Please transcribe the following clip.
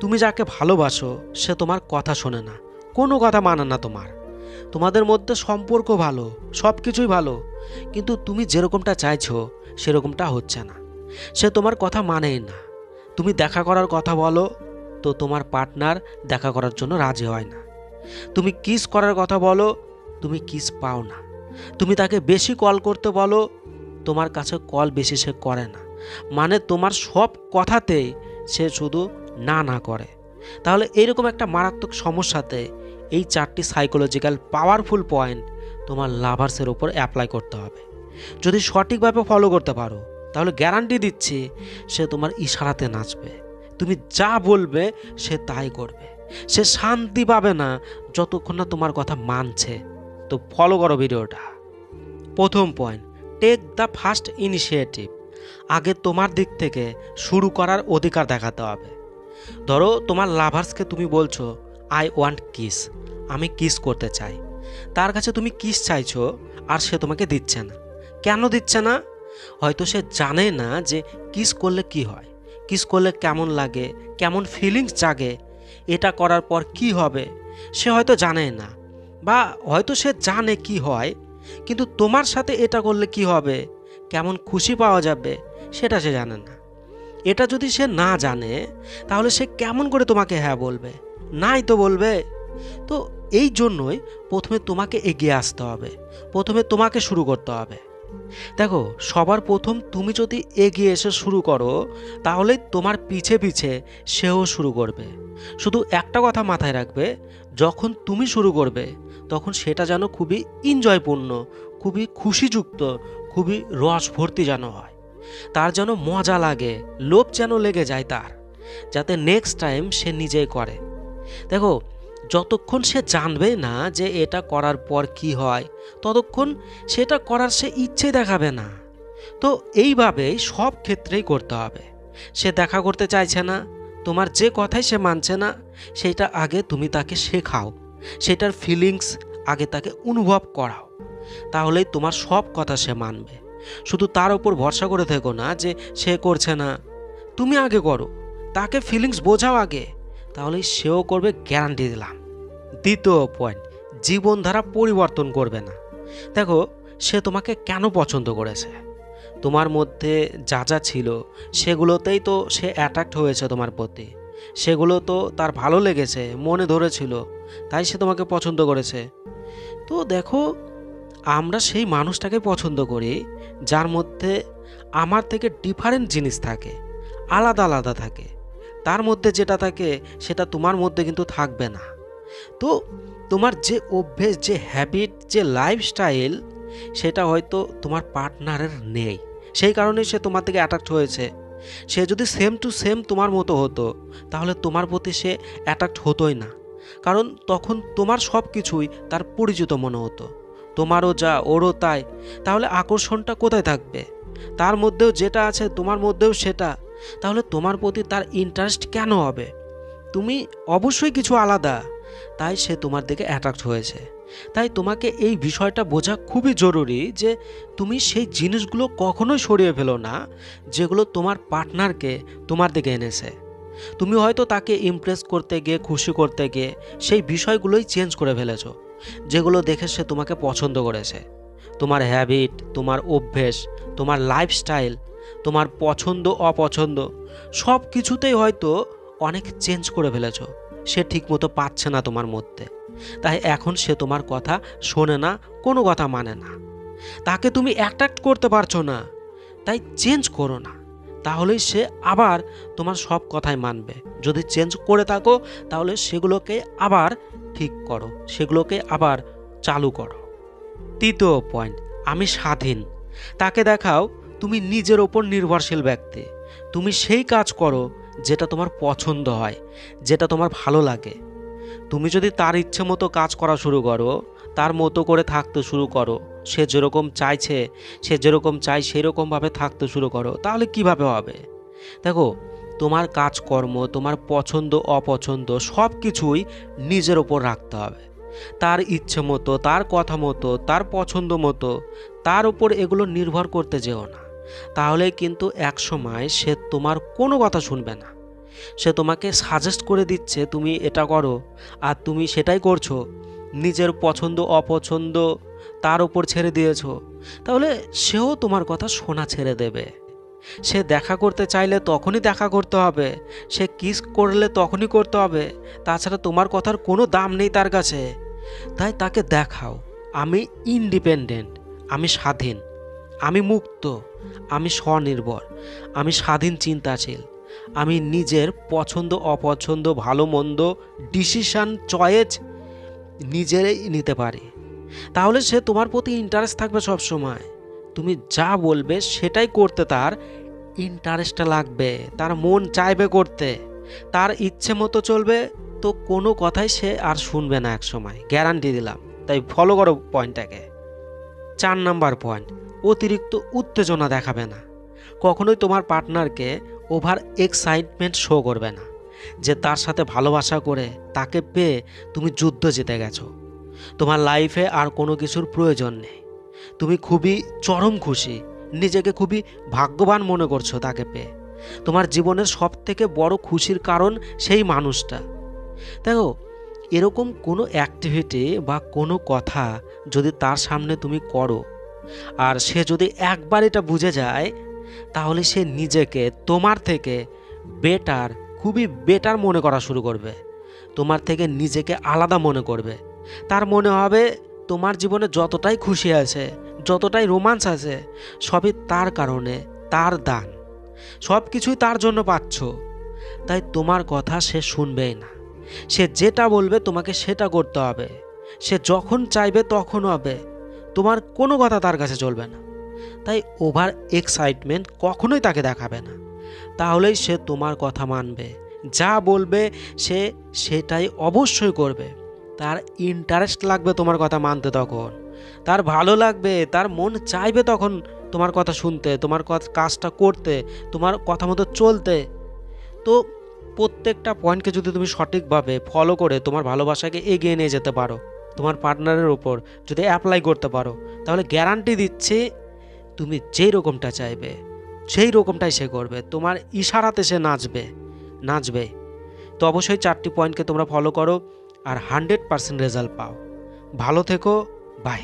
তুমি যাকে ভালোবাসো সে তোমার কথা শোনে না, কোনো কথা মানে না তোমাদের মধ্যে সম্পর্ক ভালো, সব কিছুই ভালো, কিন্তু তুমি যেরকমটা চাইছো সেরকমটা হচ্ছে না। সে তোমার কথা মানেই না। তুমি দেখা করার কথা বলো তো তোমার পার্টনার দেখা করার জন্য রাজি হয় না। তুমি কিস করার কথা বলো, তুমি কিস পাও না। তুমি তাকে বেশি কল করতে বলো, তোমার কাছে কল বেশি সে করে না। মানে তোমার সব কথাতেই সে শুধু না না করে। তাহলে এইরকম একটা মারাত্মক সমস্যাতে এই 4টি সাইকোলজিক্যাল পাওয়ারফুল পয়েন্ট তোমার লাভার্সের ওপর অ্যাপ্লাই করতে হবে। যদি সঠিকভাবে ফলো করতে পারো তাহলে গ্যারান্টি দিচ্ছি সে তোমার ইশারাতে নাচবে। তুমি যা বলবে সে তাই করবে। সে শান্তি পাবে না যতক্ষণ না তোমার কথা মানছে। তো ফলো করো ভিডিওটা। প্রথম point, take the first initiative. আগে তোমার দিক থেকে শুরু করার অধিকার দেখাতে হবে। ধরো তোমার লাভার্সকে তুমি বলছো আই ওয়ান্ট কিস, আমি কিস করতে চাই। তার কাছে তুমি কিস চাইছো আর সে তোমাকে দিচ্ছে না। কেন দিচ্ছে না? হয়তো সে জানে না যে কিস করলে কি হয়, কিস করলে কেমন লাগে, কেমন ফিলিংস জাগে, এটা করার পর কি হবে সে হয়তো জানে না। বা হয়তো সে জানে কি হয়, কিন্তু তোমার সাথে এটা করলে কি হবে, কেমন খুশি পাওয়া যাবে সেটা সে জানে না। এটা যদি সে না জানে তাহলে সে কেমন করে তোমাকে হ্যাঁ বলবে? নাই তো বলবে। তো এই জন্যই প্রথমে তোমাকে এগিয়ে আসতে হবে, প্রথমে তোমাকে শুরু করতে হবে। দেখো, সবার প্রথম তুমি যদি এগিয়ে এসে শুরু করো তাহলে তোমার পিছে পিছে সেও শুরু করবে। শুধু একটা কথা মাথায় রাখবে, যখন তুমি শুরু করবে তখন সেটা যেন খুবই এনজয়পূর্ণ, খুবই খুশিযুক্ত, খুবই রস ভর্তি যেন হয়। তার যেন মজা লাগে, লোভ যেন লেগে যায় তার, যাতে নেক্সট টাইম সে নিজেই করে। দেখো, যতক্ষণ সে জানবে না যে এটা করার পর কি হয় ততক্ষণ সেটা করার সে ইচ্ছে দেখাবে না। তো এইভাবেই সব ক্ষেত্রেই করতে হবে। সে দেখা করতে চাইছে না, তোমার যে কথাই সে মানছে না, সেটা আগে তুমি তাকে শেখাও, সেটার ফিলিংস আগে তাকে অনুভব করাও, তাহলেই তোমার সব কথা সে মানবে। শুধু তার উপর ভরসা করে থেকো না যে সে করছে না, তুমি আগে করো, তাকে ফিলিংস বোঝাও আগে, তাহলেই সেও করবে, গ্যারান্টি দিলাম। দ্বিতীয় পয়েন্ট, জীবনধারা পরিবর্তন করবে না। দেখো, সে তোমাকে কেন পছন্দ করেছে? তোমার মধ্যে যা যা ছিল সেগুলোতেই তো সে অ্যাট্রাক্ট হয়েছে তোমার প্রতি, সেগুলো তো তার ভালো লেগেছে, মনে ধরেছিল, তাই সে তোমাকে পছন্দ করেছে। তো দেখো, আমরা সেই মানুষটাকে পছন্দ করি যার মধ্যে আমার থেকে ডিফারেন্ট জিনিস থাকে, আলাদা আলাদা থাকে। তার মধ্যে যেটা থাকে সেটা তোমার মধ্যে কিন্তু থাকবে না। তো তোমার যে অভ্যেস, যে হ্যাবিট, যে লাইফস্টাইল, সেটা হয়তো তোমার পার্টনারের নেই, সেই কারণে সে তোমার থেকে অ্যাট্রাক্ট হয়েছে। সে যদি সেম টু সেম তোমার মতো হতো তাহলে তোমার প্রতি সে অ্যাট্রাক্ট হতোই না, কারণ তখন তোমার সব কিছুই তার পরিচিত মনে হতো। তোমারও যা ওরও তাই, তাহলে আকর্ষণটা কোথায় থাকবে? তার মধ্যেও যেটা আছে তোমার মধ্যেও সেটা, তাহলে তোমার প্রতি তার ইন্টারেস্ট কেন হবে? তুমি অবশ্যই কিছু আলাদা, তাই সে তোমার দিকে অ্যাট্রাক্ট হয়েছে। তাই তোমাকে এই বিষয়টা বোঝা খুবই জরুরি যে তুমি সেই জিনিসগুলো কখনোই সরিয়ে ফেলো না যেগুলো তোমার পার্টনারকে তোমার দিকে এনেছে। তুমি হয়তো তাকে ইমপ্রেস করতে গিয়ে, খুশি করতে গিয়ে সেই বিষয়গুলোই চেঞ্জ করে ফেলেছো যেগুলো দেখে সে তোমাকে পছন্দ করেছে। তোমার হ্যাবিট, তোমার অভ্যেস, তোমার লাইফস্টাইল, তোমার পছন্দ অপছন্দ, সব কিছুতেই হয়তো অনেক চেঞ্জ করে ফেলেছো। সে ঠিকমতো পাচ্ছে না তোমার মধ্যে, তাই এখন সে তোমার কথা শোনে না, কোনো কথা মানে না। তাকে তুমি অ্যাট্রাক্ট করতে পারছো না, তাই চেঞ্জ করো না, তাহলেই সে আবার তোমার সব কথাই মানবে। যদি চেঞ্জ করে থাকো তাহলে সেগুলোকে আবার ঠিক করো, সেগুলোকে আবার চালু করো। তৃতীয় পয়েন্ট, আমি স্বাধীন। তাকে দেখাও তুমি নিজের ওপর নির্ভরশীল ব্যক্তি। তুমি সেই কাজ করো যেটা তোমার পছন্দ হয়, যেটা তোমার ভালো লাগে। তুমি যদি তার ইচ্ছে মতো কাজ করা শুরু করো, তার মতো করে থাকতে শুরু করো, সে যেরকম চাইছে, সে যেরকম চায় সেরকমভাবে থাকতে শুরু করো, তাহলে কিভাবে হবে? দেখো, তোমার কাজকর্ম, তোমার পছন্দ অপছন্দ সব কিছুই নিজের ওপর রাখতে হবে। তার ইচ্ছে মতো, তার কথা মতো, তার পছন্দ মতো তার উপর এগুলো নির্ভর করতে যেও না, তাহলে কিন্তু একসময় সে তোমার কোনো কথা শুনবে না। সে তোমাকে সাজেস্ট করে দিচ্ছে তুমি এটা করো, আর তুমি সেটাই করছো, নিজের পছন্দ অপছন্দ তার ওপর ছেড়ে দিয়েছো, তাহলে সেও তোমার কথা শোনা ছেড়ে দেবে। সে দেখা করতে চাইলে তখনই দেখা করতে হবে, সে কিস করলে তখনই করতে হবে, তাছাড়া তোমার কথার কোনো দাম নেই তার কাছে। তাই তাকে দেখাও আমি ইন্ডিপেন্ডেন্ট, আমি স্বাধীন, আমি মুক্ত, আমি স্বনির্ভর, আমি স্বাধীন চিন্তাশীল, আমি নিজের পছন্দ অপছন্দ ভালো মন্দ ডিসিশন চয়েস নিজেরাই নিতে পারি। তাহলে সে তোমার প্রতি ইন্টারেস্ট থাকবে সব সময়। তুমি যা বলবে সেটাই করতে তার ইন্টারেস্টটা লাগবে, তার মন চাইবে করতে, তার ইচ্ছে মতো চলবে, তো কোনো কথাই সে আর শুনবে না এক সময়, গ্যারান্টি দিলাম। তাই ফলো করো পয়েন্টটাকে। 4 নাম্বার পয়েন্ট, অতিরিক্ত উত্তেজনা দেখাবে না। কখনোই তোমার পার্টনারকে ওভার এক্সাইটমেন্ট শো করবে না, যে তার সাথে ভালোবাসা করে তাকে পেয়ে তুমি যুদ্ধ জিতে গেছো, তোমার লাইফে আর কোনো কিছুর প্রয়োজন নেই, তুমি খুবই চরম খুশি, নিজেকে খুবই ভাগ্যবান মনে করছো তাকে পেয়ে। তোমার জীবনের সব থেকে বড় খুশির কারণ সেই মানুষটা। দেখো, এরকম কোনো অ্যাক্টিভিটি বা কোনো কথা যদি তার সামনে তুমি করো, আর সে যদি একবার এটা বুঝে যায়, তাহলে সে নিজেকে তোমার থেকে বেটার, খুবই বেটার মনে করা শুরু করবে, তোমার থেকে নিজেকে আলাদা মনে করবে। তার মনে হবে তোমার জীবনে যতটাই খুশি আছে, যতটাই রোমান্স আছে, সবই তার কারণে, তার দান, সব কিছুই তার জন্য পাচ্ছ। তাই তোমার কথা সে শুনবেই না, সে যেটা বলবে তোমাকে সেটা করতে হবে, সে যখন চাইবে তখন হবে, তোমার কোনো কথা তার কাছে চলবে না। তাই ওভার এক্সাইটমেন্ট কখনোই তাকে দেখাবে না, তাহলেই সে তোমার কথা মানবে, যা বলবে সে সেটাই অবশ্যই করবে। তার ইন্টারেস্ট লাগবে তোমার কথা মানতে, তখন তার ভালো লাগবে, তার মন চাইবে তখন তোমার কথা শুনতে, তোমার কাজটা করতে, তোমার কথা মতো চলতে। তো প্রত্যেকটা পয়েন্টকে যদি তুমি সঠিকভাবে ফলো করে তোমার ভালোবাসাকে এগিয়ে নিয়ে যেতে পারো, তোমার পার্টনারের ওপর যদি অ্যাপ্লাই করতে পারো, তাহলে গ্যারান্টি দিচ্ছি তুমি যেই রকমটা চাইবে সেই রকমটাই সে করবে, তোমার ইশারাতে সে নাচবে নাচবে। তো অবশ্যই 4টি পয়েন্টকে তোমরা ফলো করো আর 100% রেজাল্ট পাও। ভালো থেকো, বাই।